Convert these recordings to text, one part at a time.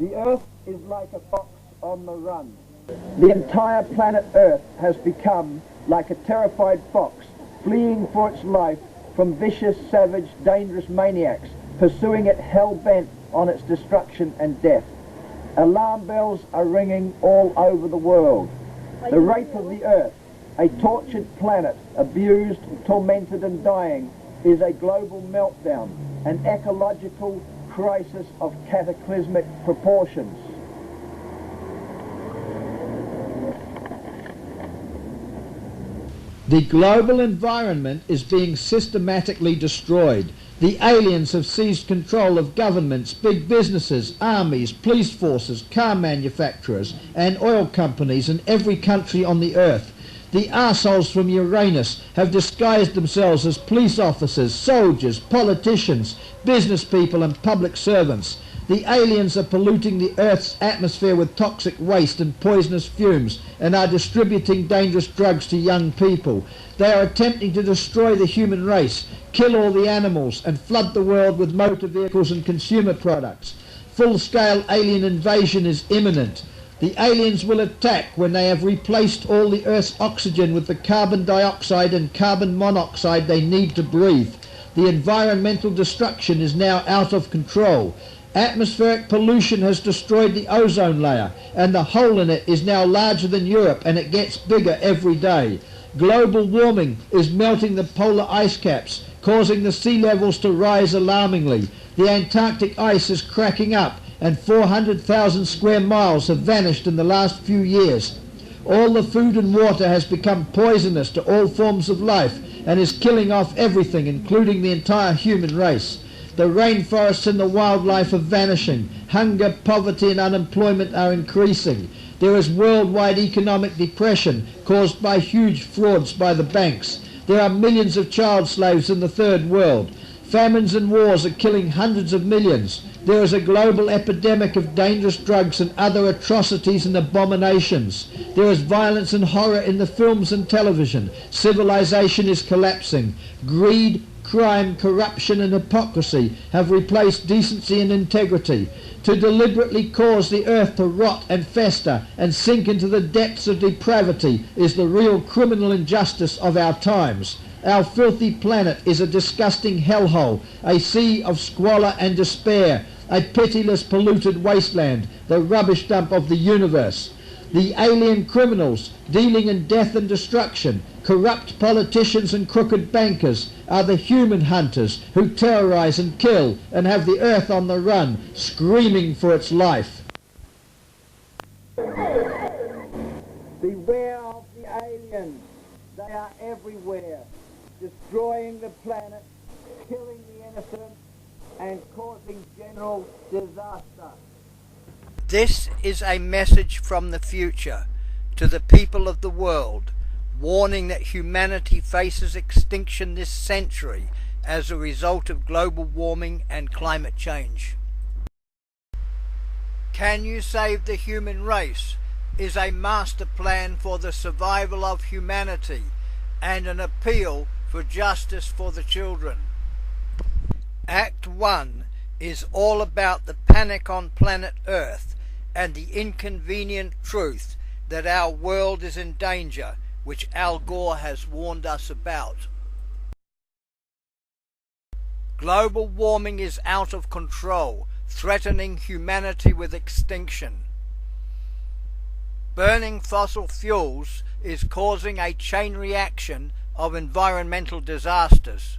The Earth is like a fox on the run. The entire planet Earth has become like a terrified fox, fleeing for its life from vicious, savage, dangerous maniacs, pursuing it hell-bent on its destruction and death. Alarm bells are ringing all over the world. The rape of the Earth, a tortured planet, abused, tormented and dying, is a global meltdown, an ecological crisis of cataclysmic proportions. The global environment is being systematically destroyed. The aliens have seized control of governments, big businesses, armies, police forces, car manufacturers and oil companies in every country on the earth. The arseholes from Uranus have disguised themselves as police officers, soldiers, politicians, business people and public servants. The aliens are polluting the Earth's atmosphere with toxic waste and poisonous fumes and are distributing dangerous drugs to young people. They are attempting to destroy the human race, kill all the animals and flood the world with motor vehicles and consumer products. Full-scale alien invasion is imminent. The aliens will attack when they have replaced all the Earth's oxygen with the carbon dioxide and carbon monoxide they need to breathe. The environmental destruction is now out of control. Atmospheric pollution has destroyed the ozone layer, and the hole in it is now larger than Europe, and it gets bigger every day. Global warming is melting the polar ice caps, causing the sea levels to rise alarmingly. The Antarctic ice is cracking up, and 400,000 square miles have vanished in the last few years. All the food and water has become poisonous to all forms of life, and is killing off everything, including the entire human race. The rainforests and the wildlife are vanishing. Hunger, poverty and unemployment are increasing. There is worldwide economic depression caused by huge frauds by the banks. There are millions of child slaves in the third world. Famines and wars are killing hundreds of millions. There is a global epidemic of dangerous drugs and other atrocities and abominations. There is violence and horror in the films and television. Civilization is collapsing. Greed, crime, corruption and hypocrisy have replaced decency and integrity. To deliberately cause the earth to rot and fester and sink into the depths of depravity is the real criminal injustice of our times. Our filthy planet is a disgusting hellhole, a sea of squalor and despair, a pitiless polluted wasteland, the rubbish dump of the universe. The alien criminals dealing in death and destruction, corrupt politicians and crooked bankers are the human hunters who terrorize and kill and have the earth on the run, screaming for its life. Beware of the aliens. They are everywhere, destroying the planet, killing the innocent, and causing general disaster. This is a message from the future to the people of the world, warning that humanity faces extinction this century as a result of global warming and climate change. Can You Save the Human Race is a master plan for the survival of humanity and an appeal for justice for the children. Act 1 is all about the panic on planet Earth and the inconvenient truth that our world is in danger, which Al Gore has warned us about. Global warming is out of control, threatening humanity with extinction. Burning fossil fuels is causing a chain reaction of environmental disasters.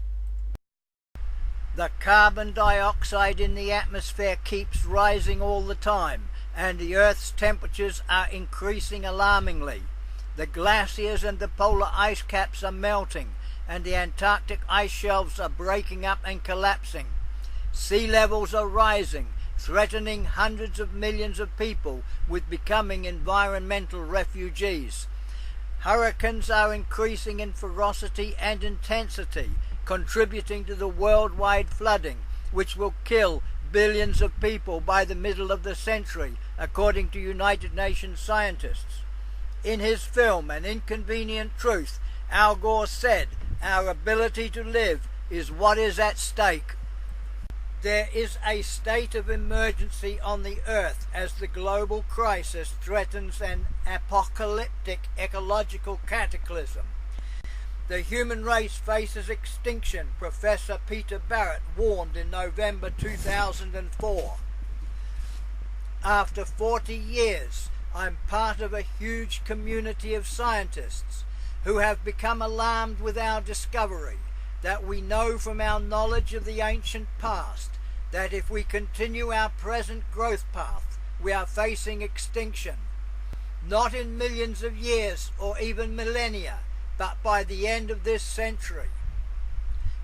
The carbon dioxide in the atmosphere keeps rising all the time, and the Earth's temperatures are increasing alarmingly. The glaciers and the polar ice caps are melting, and the Antarctic ice shelves are breaking up and collapsing. Sea levels are rising, threatening hundreds of millions of people with becoming environmental refugees. Hurricanes are increasing in ferocity and intensity, contributing to the worldwide flooding, which will kill billions of people by the middle of the century, according to United Nations scientists. In his film An Inconvenient Truth, Al Gore said, "Our ability to live is what is at stake." There is a state of emergency on the earth as the global crisis threatens an apocalyptic ecological cataclysm. The human race faces extinction, Professor Peter Barrett warned in November 2004. After 40 years, I'm part of a huge community of scientists who have become alarmed with our discovery that we know from our knowledge of the ancient past that if we continue our present growth path, we are facing extinction, not in millions of years or even millennia, but by the end of this century.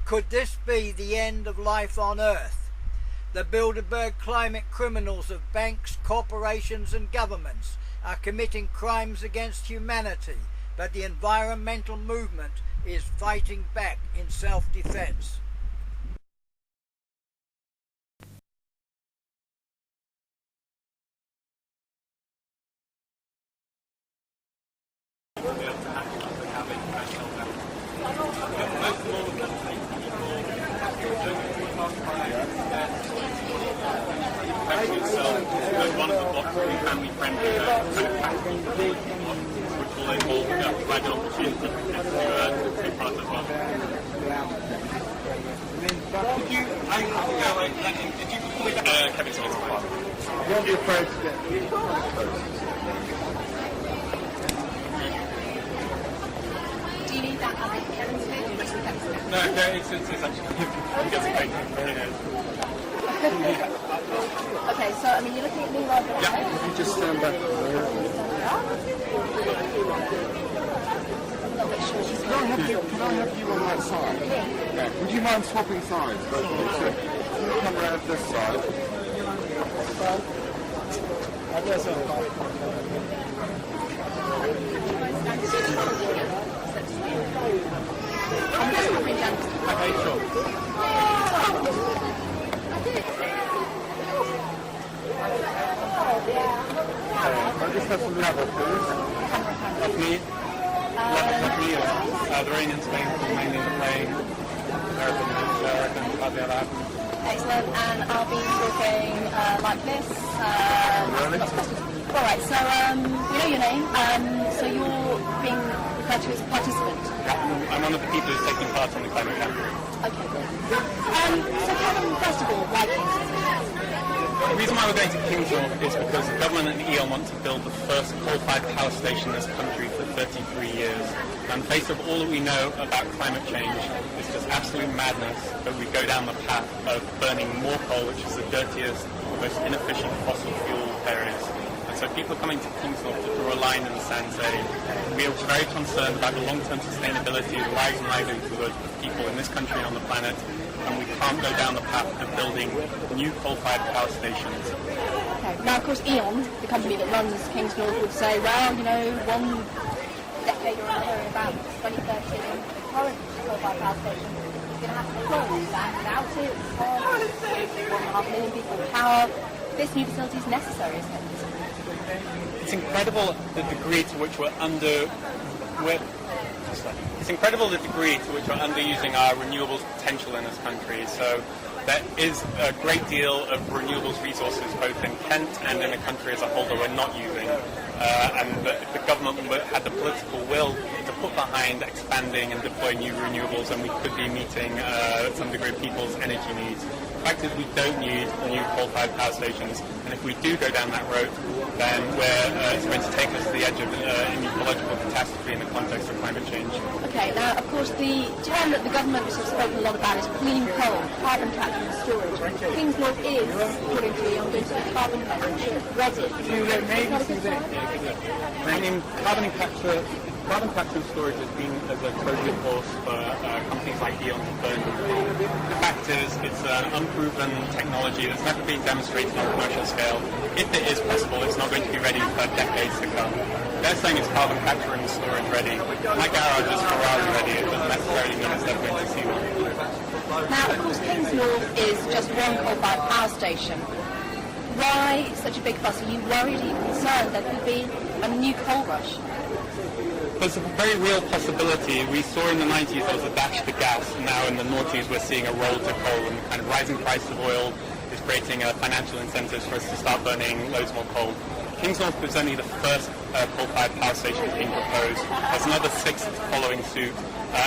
Could this be the end of life on Earth? The Bilderberg climate criminals of banks, corporations and governments are committing crimes against humanity, but the environmental movement is fighting back in self-defense. One of the blocks will be family friendly, which will enable provide an opportunity to take part as well. Did you Kevin Smith's part? Don't be afraid to get Do you need that as a Kevin Smith or just a Kevin Smith? No, it's actually he gets a great Okay, so I mean you're looking at me rather than yeah. You just stand back. I'm not sure she's Can I have you on that side? Yeah. Would you mind swapping sides? But you come around this side. I'm just covering down. Okay, sure. I just have some level, please. That's me. That's me. The rain in Spain is mainly playing American Cathedral. Excellent, and I'll be talking like this. Alright, so we know your name, so you're being referred to as a participant. I'm one of the people who's taking part in the climate campaign. Okay, good. So Kevin, first of all, why Kingsnorth? The reason why we're going to Kingsnorth is because the government and E.ON want to build the first coal-fired power station in this country for 33 years. And based on all that we know about climate change, it's just absolute madness that we go down the path of burning more coal, which is the dirtiest, most inefficient fossil fuel there is. And so people are coming to Kingsnorth to draw a line in the sand saying, we are very concerned about the long-term sustainability of the lives and livelihoods of people in this country and on the planet, and we can't go down the path of building new coal-fired power stations. Okay. Now, of course, E.ON, the company that runs Kingsnorth, would say, well, you know, one decade or another, in about 2030, the current coal-fired power station is going to have to close, and without it, 1.5 million people with power. This new facility is necessary, isn't it? It's incredible the degree to which we're underusing our renewables potential in this country. So there is a great deal of renewables resources both in Kent and in the country as a whole that we're not using. And if the government had the political will to put behind expanding and deploying new renewables, then we could be meeting some degree of people's energy needs. The fact is we don't need new coal-fired power stations, and if we do go down that road, then it's going to take us to the edge of an ecological catastrophe in the context of climate change. Okay, now of course the term that the government has spoken a lot about is clean coal, carbon capture and storage. Kingsnorth is, according to E.ON, going to be carbon capture ready. I mean, carbon capture and storage has been as a Trojan horse for companies like E.ON to burn. The fact is, it's an unproven technology that's never been demonstrated on a commercial scale. If it is possible, it's not going to be ready for decades to come. They're saying it's carbon capture and storage ready. My garage is Ferrari ready. It doesn't necessarily mean it's never going to see one. Now, of course, Kingsnorth is just one coal-fired power station. Why such a big fuss? Are you worried, are you concerned there could be a new coal rush? There's a very real possibility. We saw in the 90s there was a dash to gas, and now in the noughties we're seeing a roll to coal, and the kind of rising price of oil is creating financial incentives for us to start burning loads more coal. Kingsnorth was only the first coal-fired power station being proposed. There's another 6 following suit,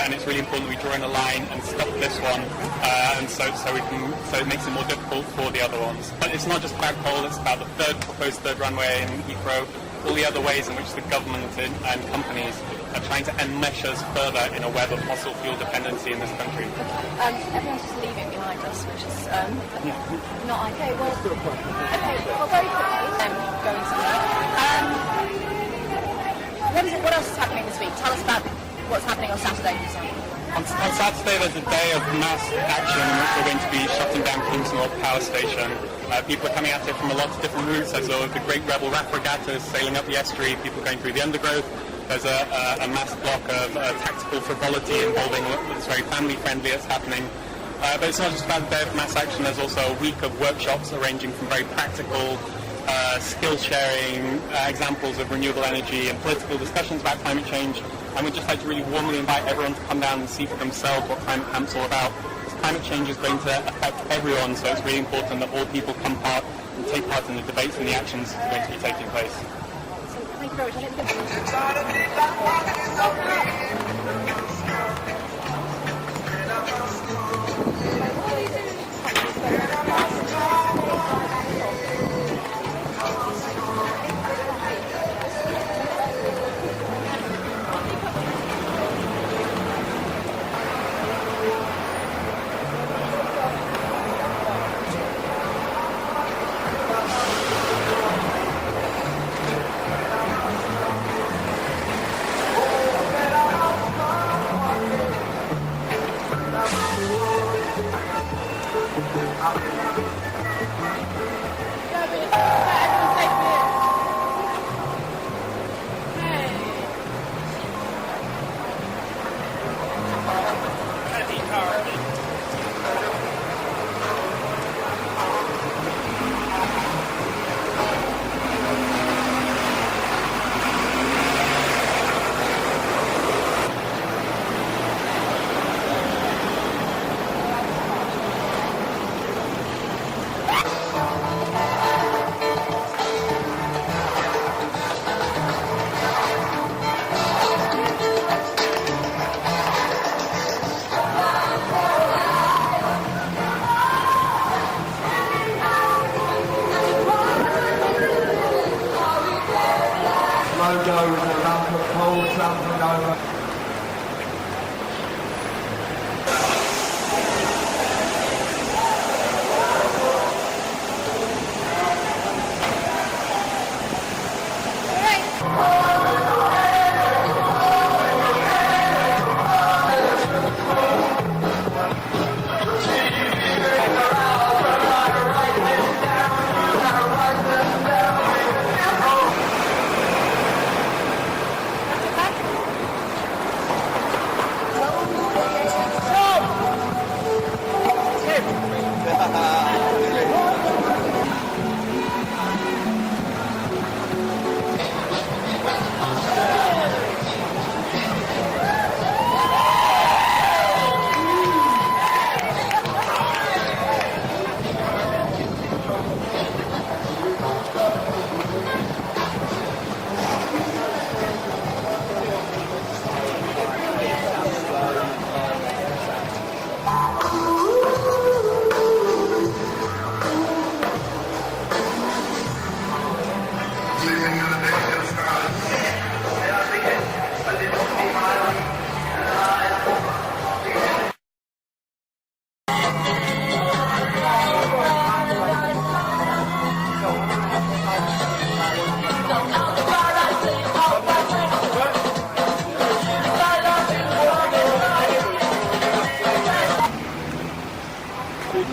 and it's really important we draw in a line and stop this one, and so it makes it more difficult for the other ones. But it's not just about coal; it's about the proposed third runway in Heathrow, all the other ways in which the government and companies are trying to enmesh us further in a web of fossil fuel dependency in this country. Everyone's just leaving behind us, which is not okay. Well, very quickly, going somewhere. What else is happening this week? Tell us about what's happening on Saturday, for example. On Saturday there's a day of mass action in which we're going to be shutting down Kingsnorth Power Station. People are coming at it from a lot of different routes. There's the Great Rebel Raft Regattas sailing up the estuary, people going through the undergrowth. There's a mass block of tactical frivolity involving that's very family friendly that's happening. But it's not just about a day of mass action, there's also a week of workshops ranging from very practical skill sharing, examples of renewable energy and political discussions about climate change. And we'd just like to really warmly invite everyone to come down and see for themselves what Climate Camp's all about. Climate change is going to affect everyone, so it's really important that all people come part and take part in the debates and the actions that are going to be taking place. Thank you very Logo with a lump of coal trampling over.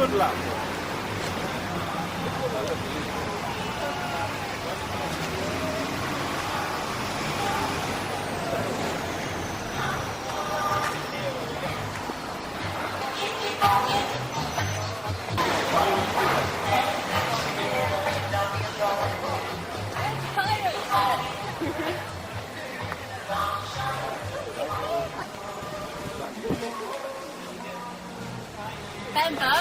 Good luck. Bembo.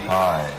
Hi.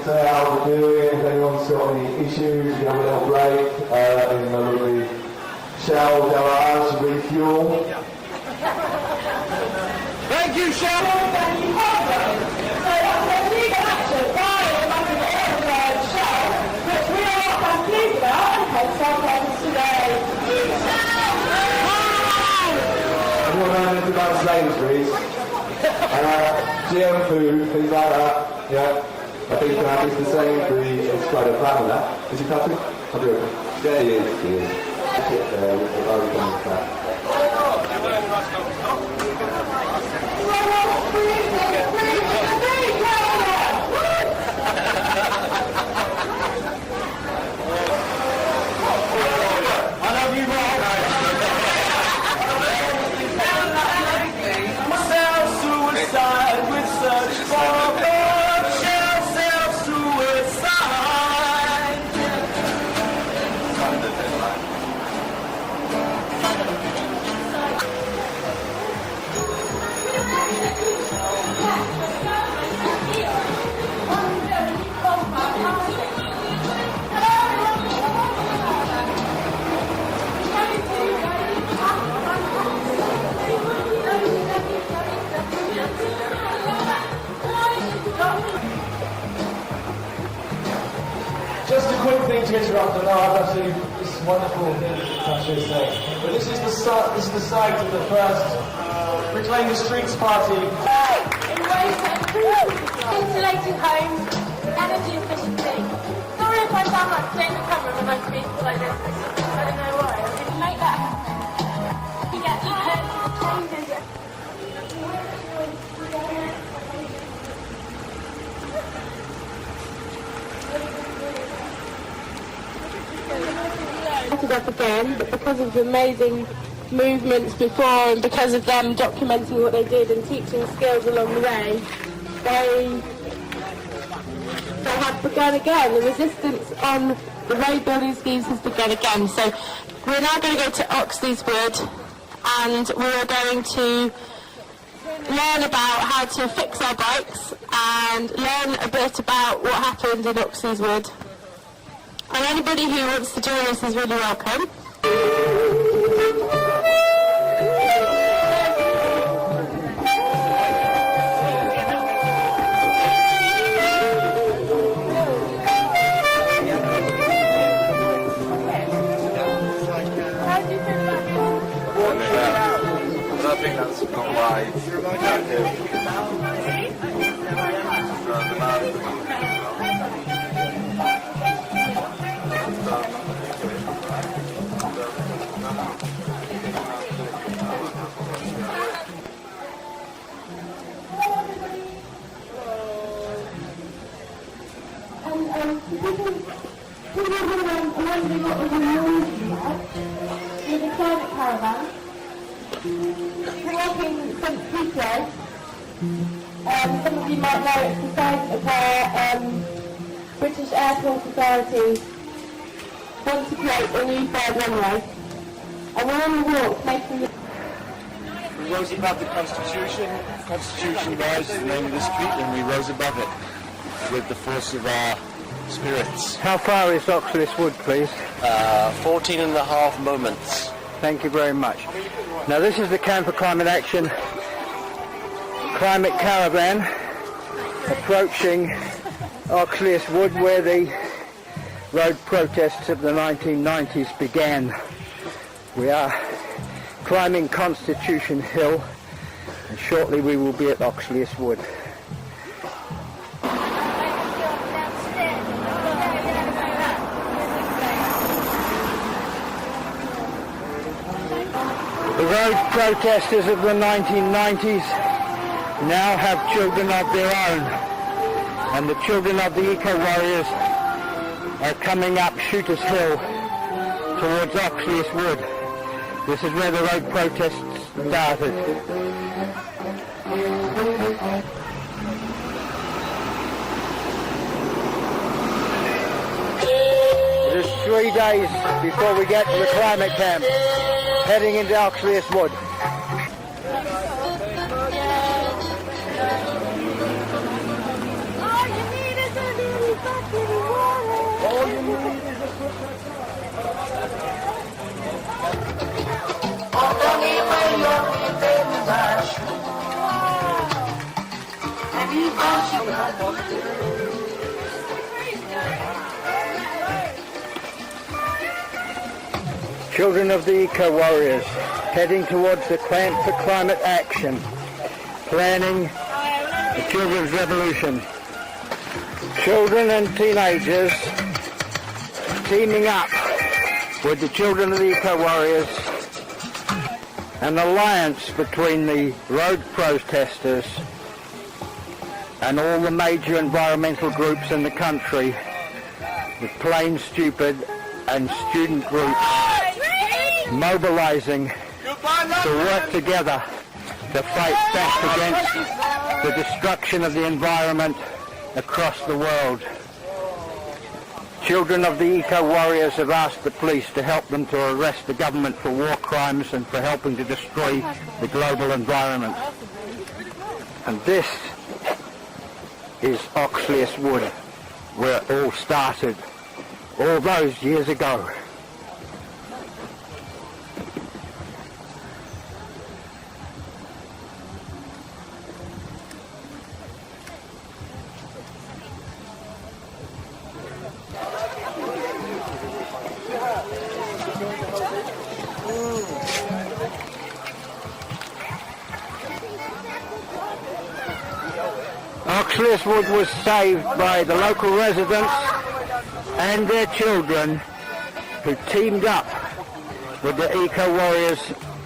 How we're doing, if anyone's got any issues, we can have a little break in the lovely Shell garage to refuel. Thank you, Shell. Everyone know anything about Sainsbury's? GM food, things like that, yeah. I think it's the same for it's quite a plan of that. Is he cutting? I'll do it. There he is, he is. Sit there with the very common fat. I love you, Mark. Self-suicide with such power. Just a quick thing to interrupt. I know I've actually this wonderful thing that Thatcher is saying, but this is the site of the first Reclaim the Streets party. In ways that improve insulating homes, energy efficiency. Sorry if I sound like playing the camera when I speak like this. I don't know why. I didn't make that happen. You get changes. Up again, but because of the amazing movements before and because of them documenting what they did and teaching skills along the way, they have begun again. The resistance on the road building schemes has begun again. So we're now going to go to Oxleas Wood and we're going to learn about how to fix our bikes and learn a bit about what happened in Oxleas Wood. And anybody who wants to join us is really welcome. I think that's not why. With a private caravan. Walking St. Peter, some of you might know it's the site of where British Airport Authority want to create a new third runway. And we're on the walk making the... We rose above the Constitution. Constitution Rise is the name of the street, and we rose above it with the force of our spirits. How far is Oxleas Wood, please? 14 and a half moments. Thank you very much. Now this is the Camp for Climate Action Climate Caravan approaching Oxleas Wood, where the road protests of the 1990s began. We are climbing Constitution Hill, and shortly we will be at Oxleas Wood. The road protesters of the 1990s now have children of their own, and the children of the eco-warriors are coming up Shooters Hill towards Oxleas Wood. This is where the road protests started. It is 3 days before we get to the climate camp, heading into Oxleas Wood. Children of the eco-warriors heading towards the Camp for Climate Action, planning the Children's Revolution. Children and teenagers teaming up with the Children of the eco-warriors, an alliance between the road protesters and all the major environmental groups in the country, the Plain Stupid and student groups, mobilising to work together to fight back against the destruction of the environment across the world. Children of the eco-warriors have asked the police to help them to arrest the government for war crimes and for helping to destroy the global environment. And this is Oxleas Wood, where it all started all those years ago. Oxleas Wood was saved by the local residents and their children, who teamed up with the eco-warriors,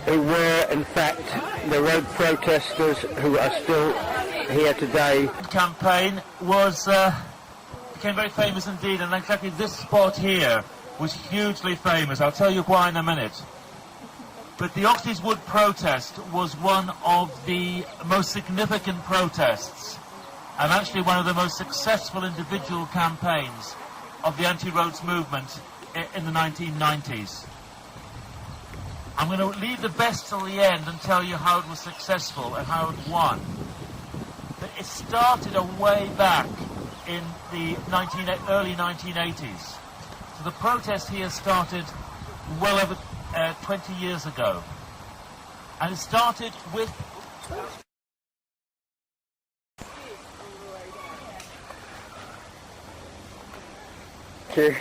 who were in fact the road protesters who are still here today. The campaign became very famous indeed, and exactly this spot here was hugely famous. I'll tell you why in a minute. But the Oxleas Wood protest was one of the most significant protests, and actually one of the most successful individual campaigns of the anti-roads movement in the 1990s. I'm going to leave the best till the end and tell you how it was successful and how it won. But it started a way back in the early 1980s. So the protest here started well over 20 years ago. And it started with... Okay.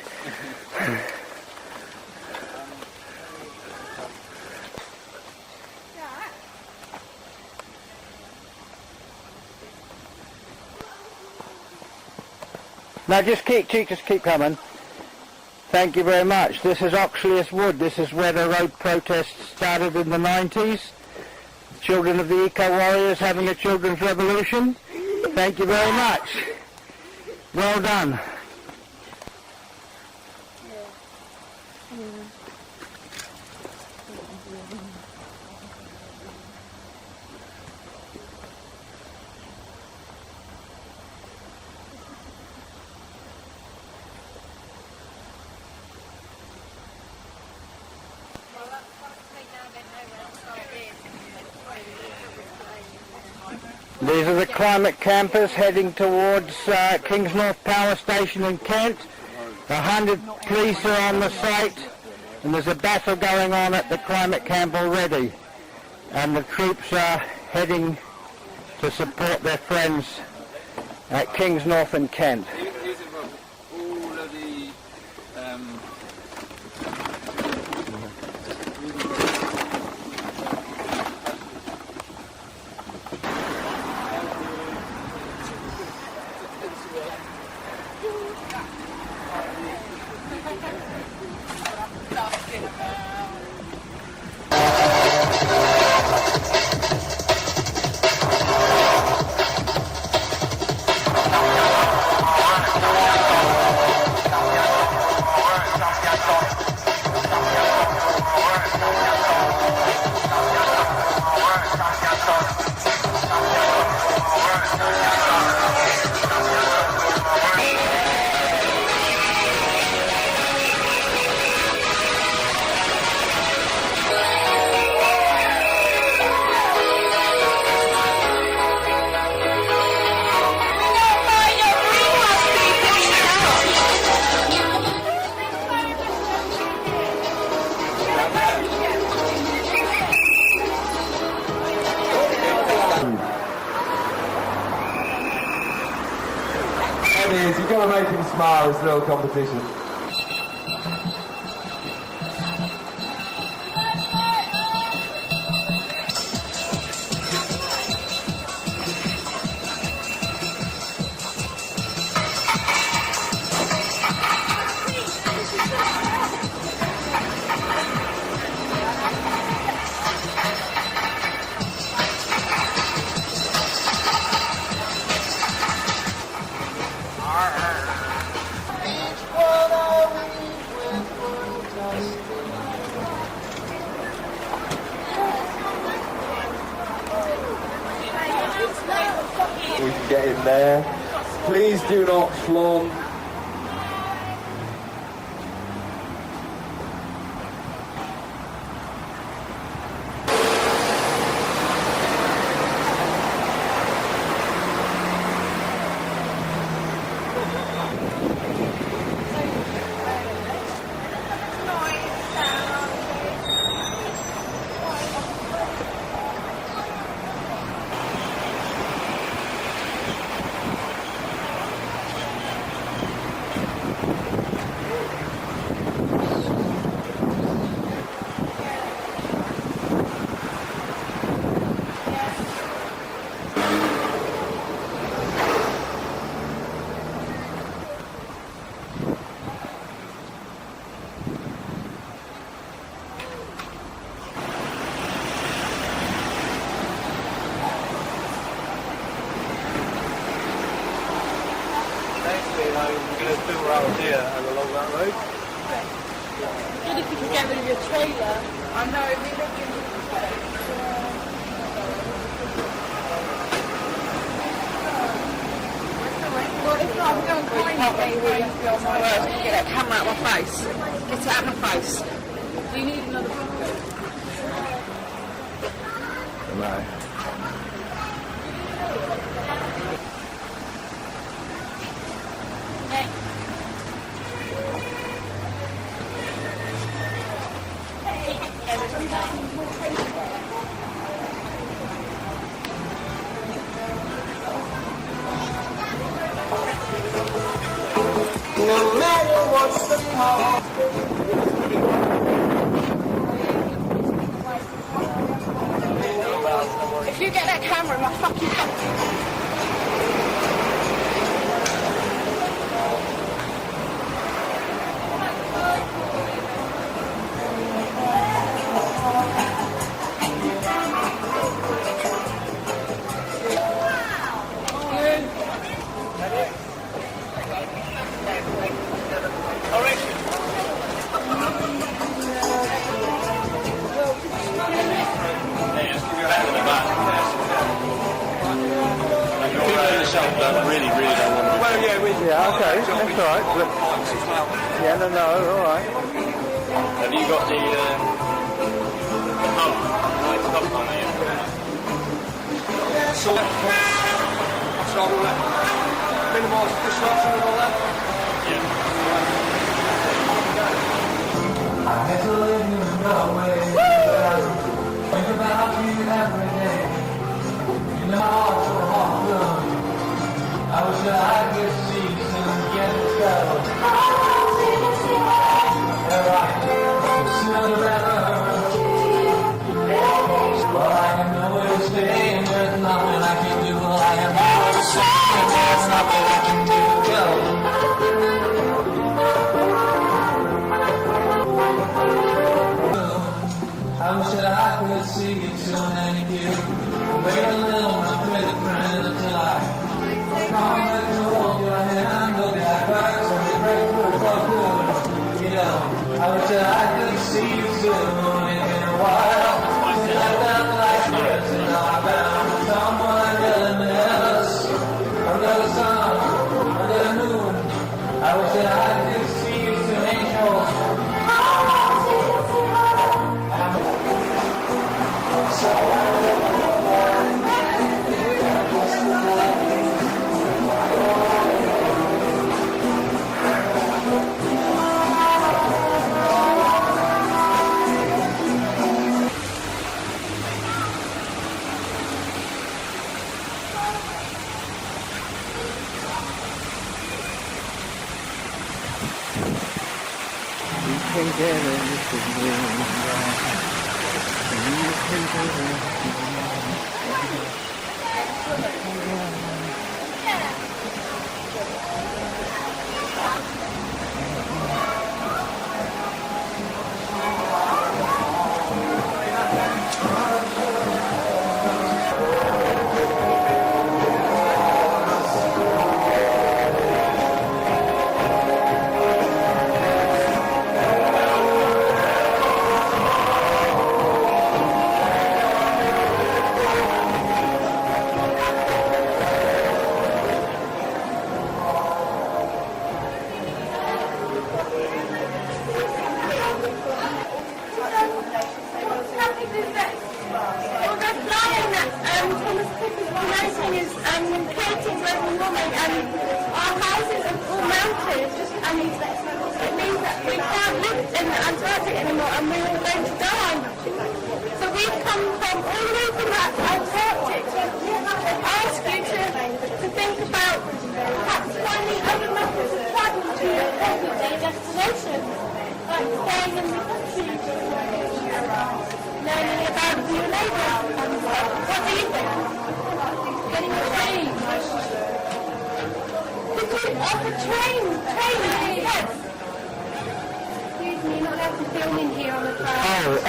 Now just keep coming. Thank you very much. This is Oxleas Wood. This is where the road protest started in the 90s. Children of the eco-warriors having a children's revolution. Thank you very much. Well done. These are the climate campers heading towards Kingsnorth Power Station in Kent. 100 police are on the site, and there's a battle going on at the climate camp already. And the troops are heading to support their friends at Kingsnorth and Kent. You've got to make him smile, it's a little competition. We can get in there. Please do not flaunt. around here and along that road. Good if you can get rid of your trailer. I know, we look in well, if not, I'm going to get that camera out of my face. Get it out of my face. Do you need another photo? No. No matter what's the cost. If you get that camera in my fucking hand. Yeah, okay, that's alright. Yeah, no, alright. Have you got the pump? Right, stop on there. So minimise disruption and all that? Yeah. I had to live in Norway, think about you every day. You know how so hard. I wish that I could see you soon get it settled. Yeah, right. Sooner the better. But I am nowhere to stay, and there's nothing I can do. I am nowhere to stay, and there's nothing I can do. Go. I wish that I could see you soon and you wait a little, my pretty friend, until I come back to hold your hand, look at back, so we break through so good. You know, I wish that I could see you soon. It's been a while since I felt like this, and now I found someone I really miss. Under the sun, under the moon, I wish that I could see you soon, angels.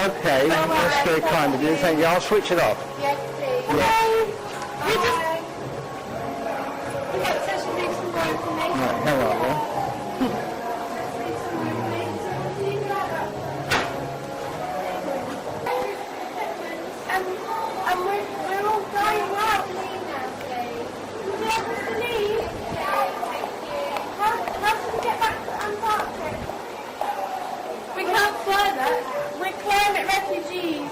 Okay, that's very kind of you. Thank you. I'll switch it off. Yes, please. Right, hang on, yeah. And we're all going well. Would you like us to leave? How can we get back to Antarctic? We can't fly that. We're climate refugees.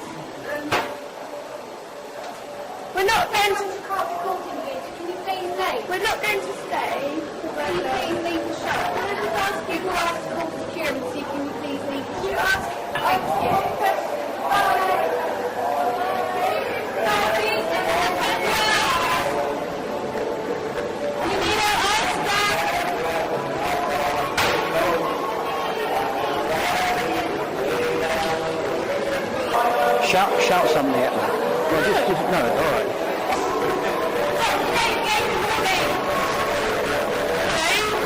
Shout something at me. No, just no, alright.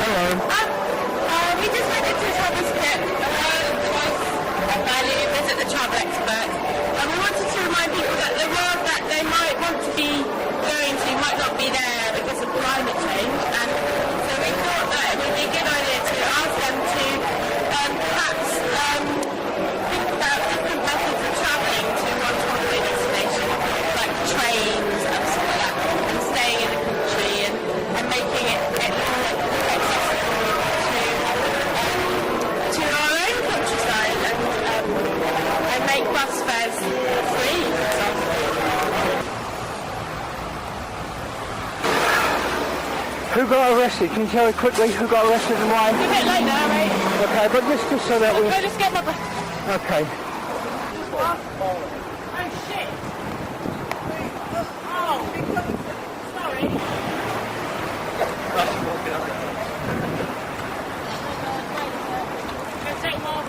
Hello. We just went into a travel skip. Value visit the travel expert. And we wanted to remind people that the road that they might want to be going to might not be there because of climate change. And so we thought that it would be a good idea to ask them to perhaps think about different methods of travelling to one holiday destination, like trains and stuff like that, and staying in the country and making it more accessible to our own countryside and make bus fares free, for example. Who got arrested? Can you tell me quickly who got arrested and why? It's a bit late now, mate. Okay, but just so that we... Go just get my bus. Okay. Oh, shit. Oh, sorry. Go take more.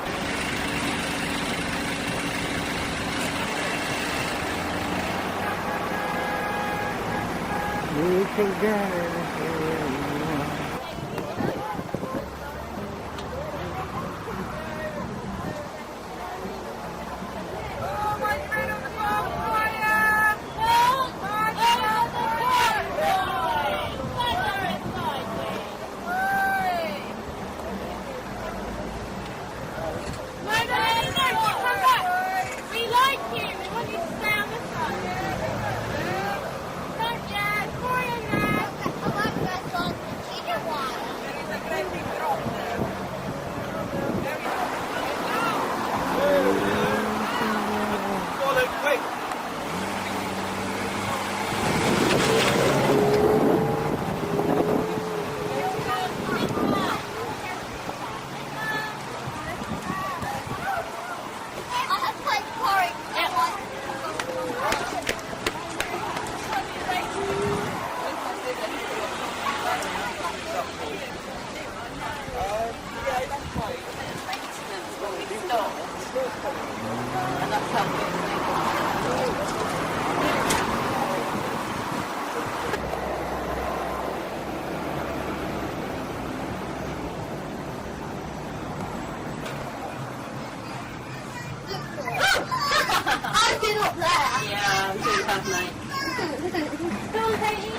We can get I've been up there. Yeah, I'm doing bad, mate. Go on, Katie.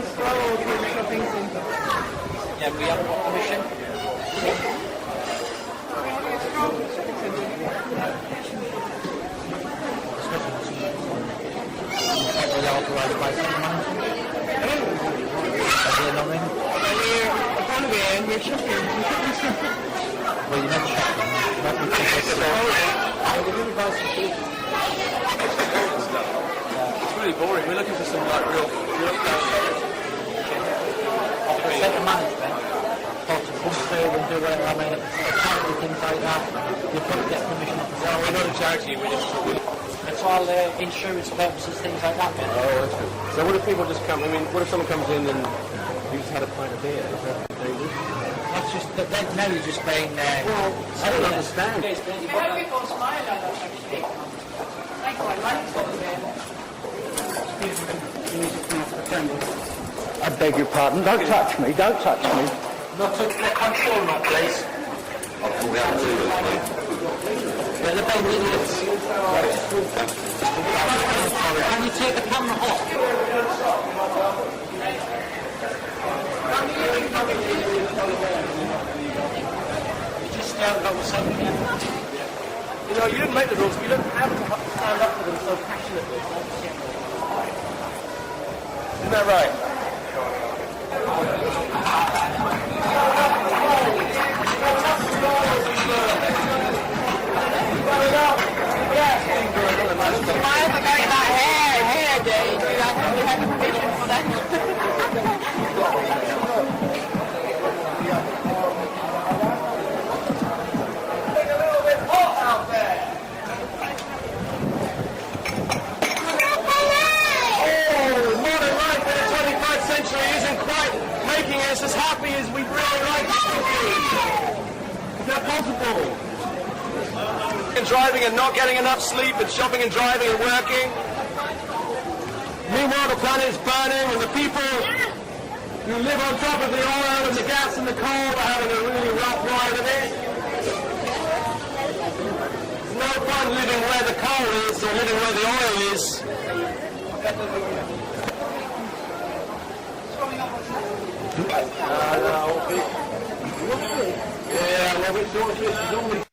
stroll through the shopping centre. Yeah, we haven't got permission. We're shopping. Well, you're not shopping. It's really boring. We're looking for some like real Set of management, got to come through and do whatever, I mean, charity, things like that, you've got to get permission off the No, we're not a charity, we're just... It's all insurance purposes, things like that. Oh, that's good. So what if people just come, I mean, what if someone comes in and you just had a pint of beer? Is that dangerous? That's just, now you're just being... well, I don't understand. I hope people smile at us, actually. I quite like it. I beg your pardon, don't touch me, don't touch me. Not to control, not please. They're the big idiots. Can you take the camera off? You just stay out about something. You know, you didn't make the rules, you don't have to stand up for them so passionately. Isn't that right? As happy as we'd really like it to be. Is that possible? And driving and not getting enough sleep and shopping and driving and working. Meanwhile the planet is burning and the people who live on top of the oil and the gas and the coal are having a really rough ride of it. There's no fun living where the coal is or living where the oil is. Yeah, well, we thought this was only...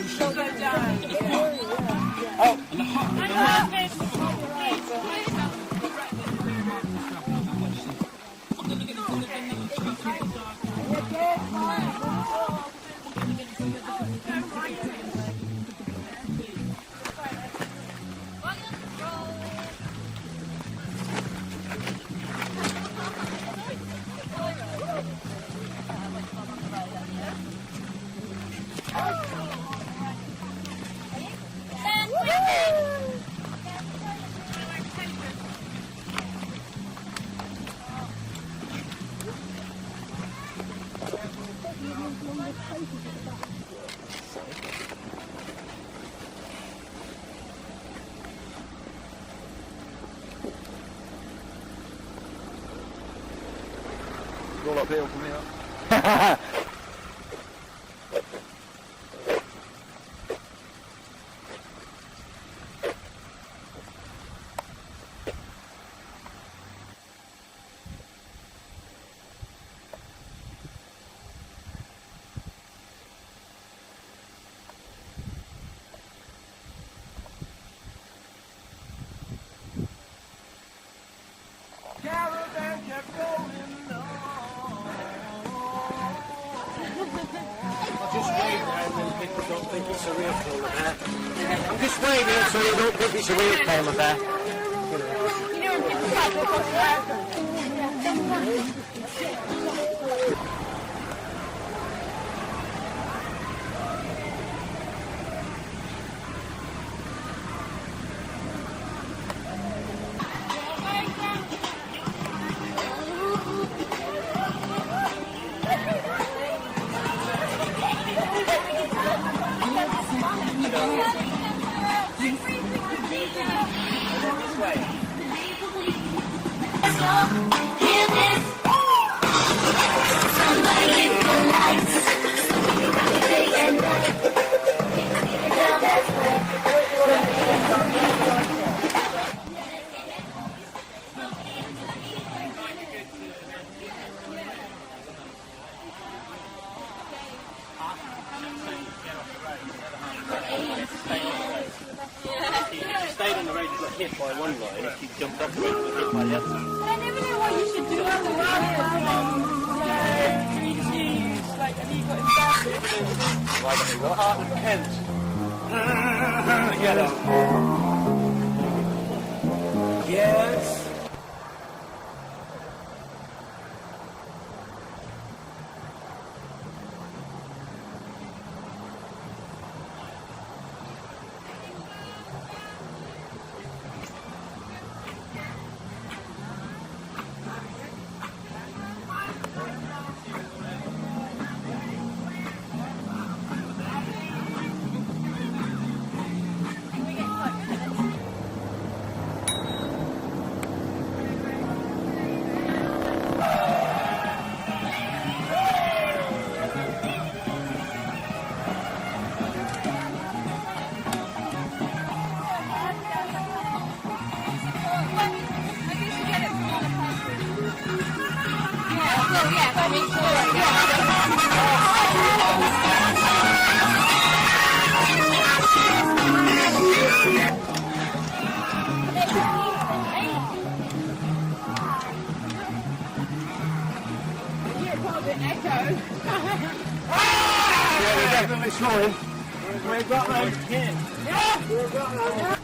revolution. All uphill from here. Caravan kept going on. Just wave around and people don't think it's a real polar bear. I'm just waving so you don't think it's a real polar bear. You know when people cycle across America? Stayed on the road, you got hit by one guy, and if you jumped off the road, you got hit by the other. I never know what you should do on the Like, have you got embarrassed? What happened to Kent? Yes. Yeah, we're definitely snoring. We've got round Kent. Yeah, we've got round.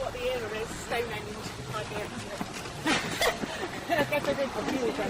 what the era is, Stonehenge might be I guess I did for you, I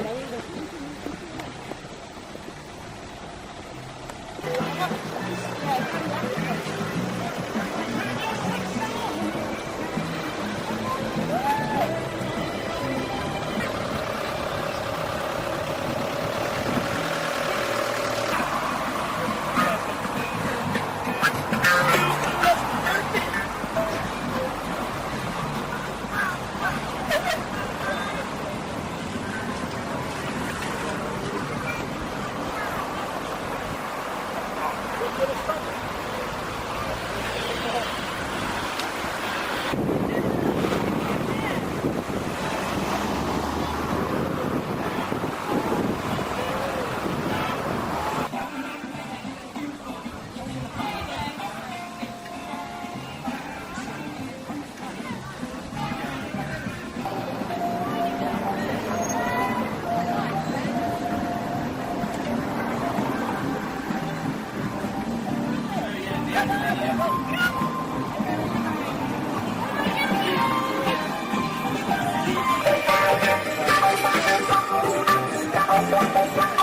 Thank you.